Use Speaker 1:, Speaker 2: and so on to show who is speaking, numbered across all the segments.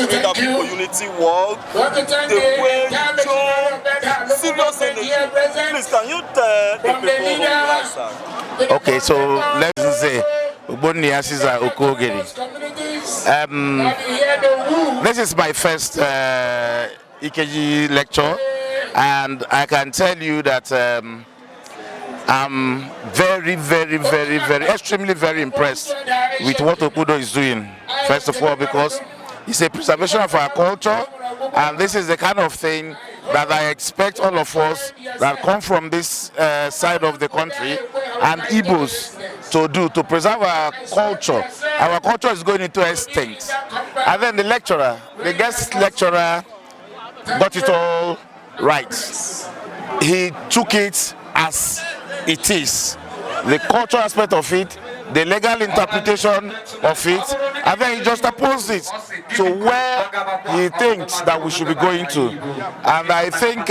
Speaker 1: doing that people unity work, the way you show serious energy. Please, can you tell the people who are sad?
Speaker 2: Okay, so let's say Ogbonna is Okogeri. This is my first Ikeji lecture, and I can tell you that I'm very, extremely very impressed with what Okpudo is doing. First of all, because it's a preservation of our culture, and this is the kind of thing that I expect all of us that come from this side of the country and Igbos to do, to preserve our culture. Our culture is going into extinct. And then the guest lecturer got it all right. He took it as it is, the cultural aspect of it, the legal interpretation of it, and then he just opposed it to where he thinks that we should be going to. And I think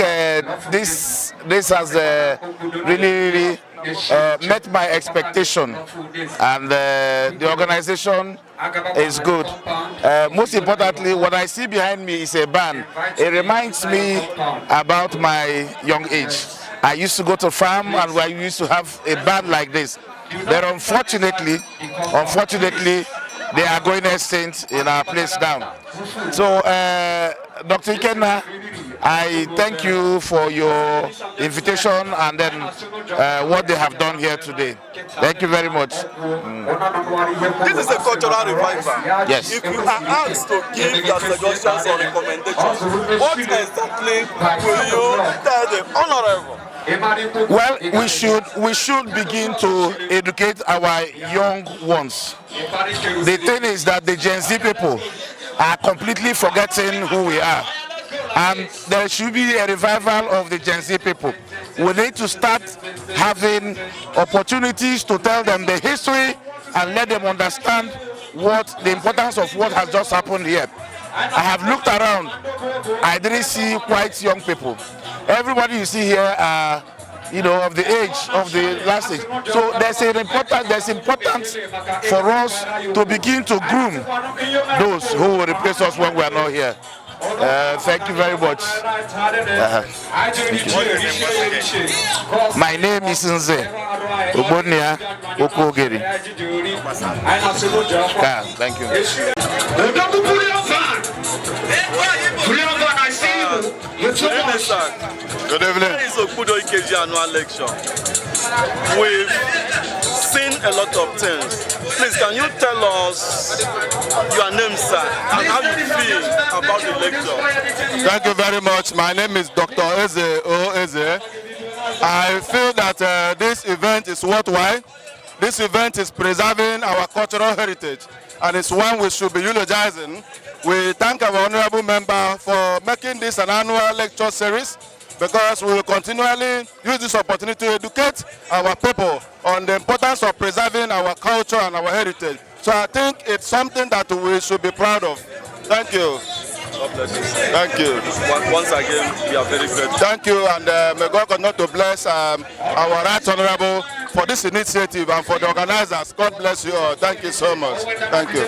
Speaker 2: this has really met my expectation, and the organization is good. Most importantly, what I see behind me is a band. It reminds me about my young age. I used to go to farm, and we used to have a band like this. But unfortunately, they are going extinct in our place now. So, Dr. Ikeji, I thank you for your invitation and then what they have done here today. Thank you very much.
Speaker 1: This is a cultural revival.
Speaker 2: Yes.
Speaker 1: If you are asked to give your suggestions or recommendations, what exactly will you tell the honorable?
Speaker 2: Well, we should begin to educate our young ones. The thing is that the Gen Z people are completely forgetting who we are, and there should be a revival of the Gen Z people. We need to start having opportunities to tell them the history and let them understand what the importance of what has just happened here. I have looked around. I didn't see quite young people. Everybody you see here are, of the age of the last age. So there's importance for us to begin to groom those who will replace us when we are not here. Thank you very much. My name is Ogbonna Okogeri. Thank you.
Speaker 1: Good evening. This is Okpudo Ikeji annual lecture. We've seen a lot of things. Please, can you tell us your name, sir, and how you feel about the lecture?
Speaker 3: Thank you very much. My name is Dr. Eze. I feel that this event is worthwhile. This event is preserving our cultural heritage, and it's one we should be eulogizing. We thank our honorable member for making this an annual lecture series, because we will continually use this opportunity to educate our people on the importance of preserving our culture and our heritage. So I think it's something that we should be proud of. Thank you.
Speaker 1: God bless you.
Speaker 3: Thank you.
Speaker 1: Once again, we are very grateful.
Speaker 3: Thank you, and may God continue to bless our Right Honorable for this initiative and for the organizers. God bless you all. Thank you so much. Thank you.